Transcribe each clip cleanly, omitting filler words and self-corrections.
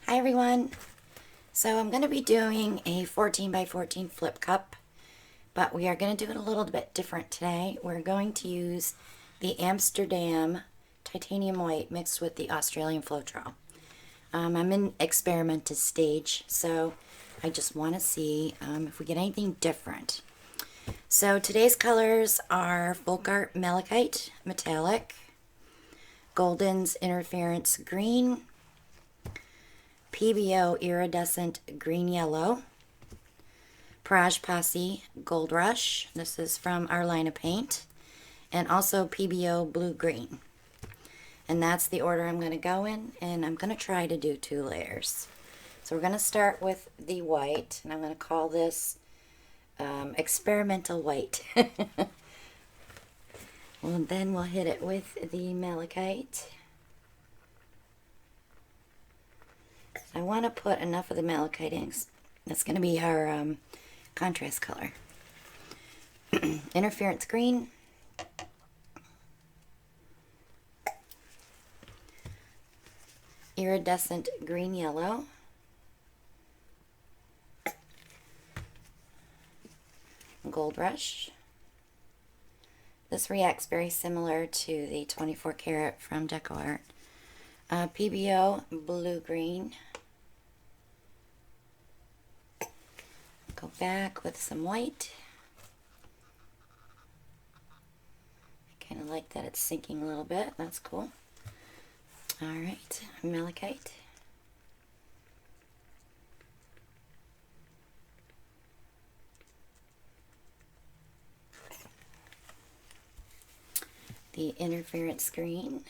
Hi everyone. So I'm going to be doing a 14 by 14 flip cup, but we are going to do it a little bit different today. We're going to use the Amsterdam titanium white mixed with the Australian Floetrol. I'm in experimental stage, so I just want to see if we get anything different. So today's colors are Folk Art Malachite Metallic, Golden's Interference Green, PBO Iridescent Green Yellow, Praj Posse Gold Rush, this is from our line of paint, and also PBO Blue Green. And that's the order I'm going to go in, and I'm going to try to do 2 layers. So we're going to start with the white, and I'm going to call this experimental white. Well, then we'll hit it with the malachite. I want to put enough of the malachite in. That's going to be our contrast color. Interference green. Iridescent green yellow. Gold rush. This reacts very similar to the 24 karat from Deco Art. PBO blue green. Go back with some white. I kind of like that it's sinking a little bit. That's cool. Alright, malachite. The interference green.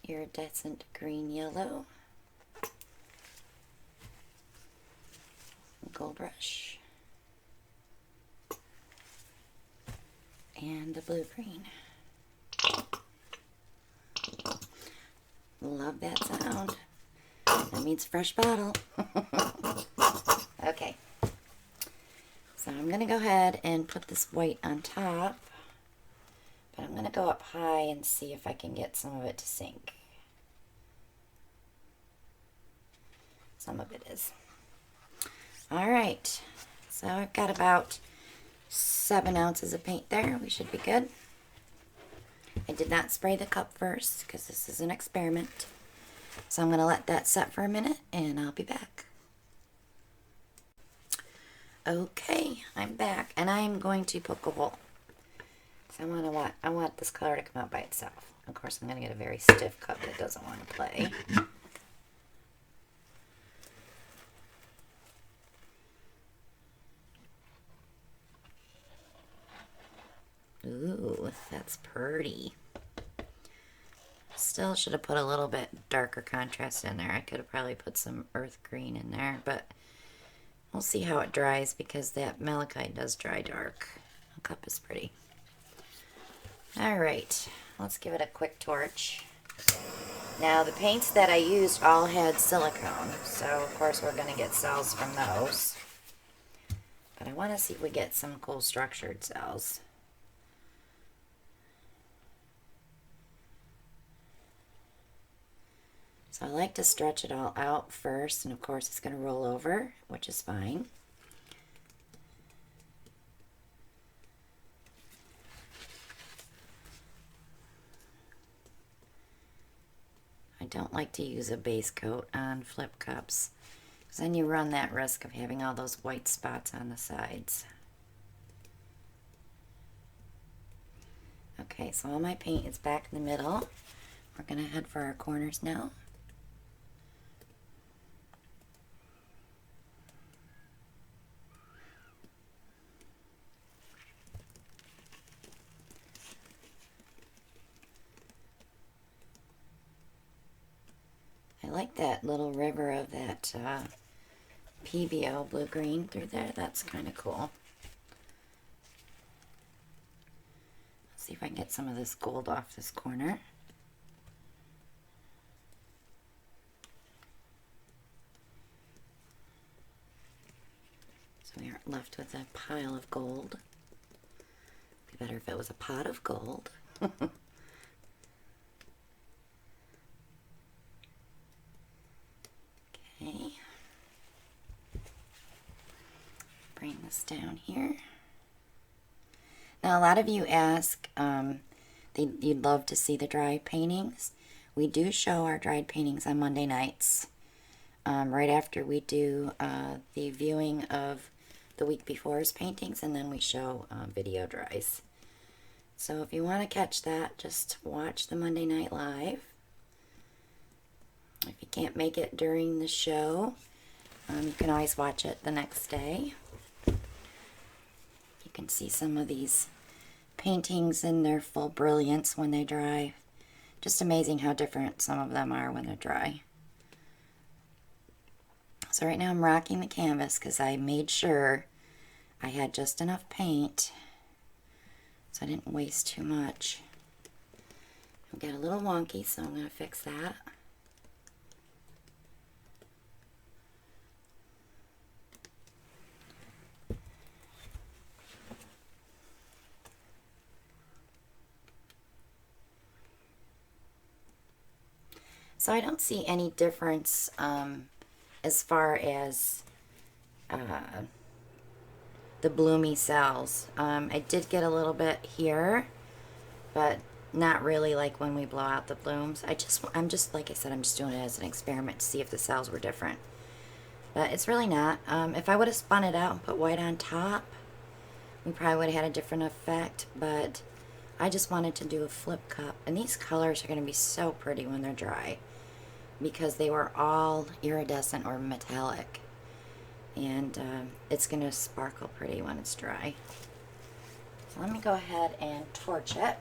Iridescent green yellow. Gold rush. And the blue green. Love that sound. That means fresh bottle. Okay. So I'm going to go ahead and put this white on top. But I'm going to go up high and see if I can get some of it to sink. Some of it is. Alright, so I've got about 7 ounces of paint there. We should be good. I did not spray the cup first because this is an experiment. So I'm going to let that set for a minute and I'll be back. Okay, I'm back and I'm going to poke a hole. So I want this color to come out by itself. Of course, I'm going to get a very stiff cup that doesn't want to play. Ooh, that's pretty. Still should have put a little bit darker contrast in there. I could have probably put some earth green in there, but we'll see how it dries because that malachite does dry dark. The cup is pretty. Alright, let's give it a quick torch. Now, the paints that I used all had silicone, so of course we're going to get cells from those. But I want to see if we get some cool structured cells. So I like to stretch it all out first, and of course it's going to roll over, which is fine. I don't like to use a base coat on flip cups, because then you run that risk of having all those white spots on the sides. Okay, so all my paint is back in the middle. We're going to head for our corners now. I like that little river of that PBO blue-green through there. That's kind of cool. Let's see if I can get some of this gold off this corner. So we aren't left with a pile of gold. It'd be better if it was a pot of gold. Okay. Bring this down here. Now, a lot of you ask, you'd love to see the dry paintings. We do show our dried paintings on Monday nights, right after we do the viewing of the week before's paintings, and then we show video dries. So if you want to catch that, just watch the Monday Night Live. If you can't make it during the show, you can always watch it the next day. You can see some of these paintings in their full brilliance when they dry. Just amazing how different some of them are when they're dry. So right now I'm rocking the canvas because I made sure I had just enough paint so I didn't waste too much. It'll get a little wonky, so I'm going to fix that. So I don't see any difference as far as the bloomy cells. I did get a little bit here, but not really like when we blow out the blooms. I'm just like I said, I'm just doing it as an experiment to see if the cells were different. But it's really not. If I would have spun it out and put white on top, we probably would have had a different effect, but I just wanted to do a flip cup. And these colors are going to be so pretty when they're dry, because they were all iridescent or metallic. And it's going to sparkle pretty when it's dry. So let me go ahead and torch it.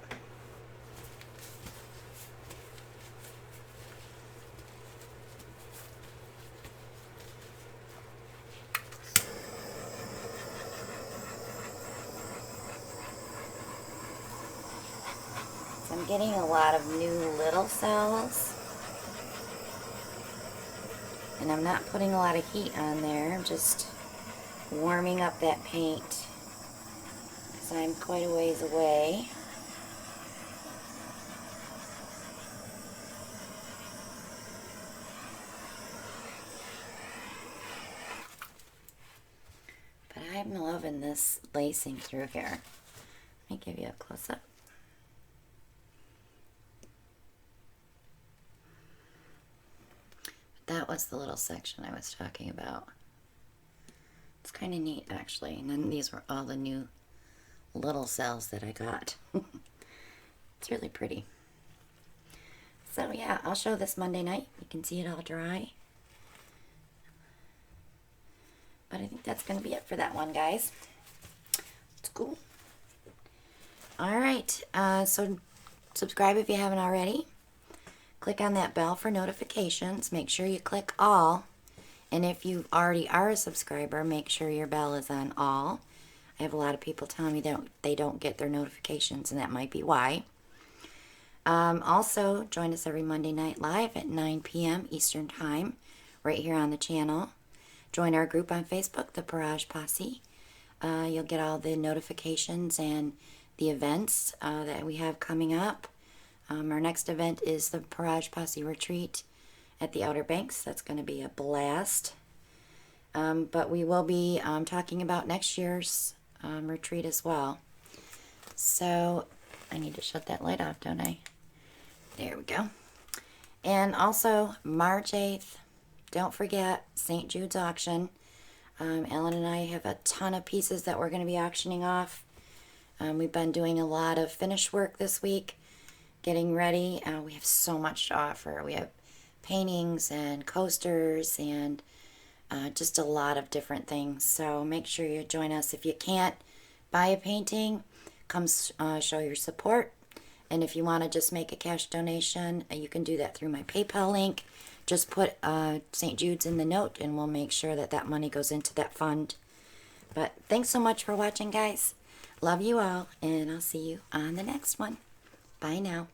So I'm getting a lot of new little cells. And I'm not putting a lot of heat on there. I'm just warming up that paint because I'm quite a ways away. But I'm loving this lacing through here. Let me give you a close-up. That was the little section I was talking about. It's kind of neat, actually. And then these were all the new little cells that I got. It's really pretty. So yeah, I'll show this Monday night. You can see it all dry. But I think that's going to be it for that one, guys. It's cool. Alright, so subscribe if you haven't already. Click on that bell for notifications. Make sure you click all. And if you already are a subscriber, make sure your bell is on all. I have a lot of people telling me that they don't get their notifications, and that might be why. Also, join us every Monday night live at 9 p.m. Eastern Time, right here on the channel. Join our group on Facebook, the Barrage Posse. You'll get all the notifications and the events that we have coming up. Our next event is the Barrage Posse Retreat at the Outer Banks. That's going to be a blast. But we will be talking about next year's retreat as well. So I need to shut that light off, don't I? There we go. And also March 8th, don't forget St. Jude's auction. Ellen and I have a ton of pieces that we're going to be auctioning off. We've been doing a lot of finish work this week, getting ready. We have so much to offer. We have paintings and coasters and just a lot of different things. So make sure you join us. If you can't buy a painting, come show your support. And if you want to just make a cash donation, you can do that through my PayPal link. Just put St. Jude's in the note, and we'll make sure that that money goes into that fund. But thanks so much for watching, guys. Love you all, and I'll see you on the next one. Bye now.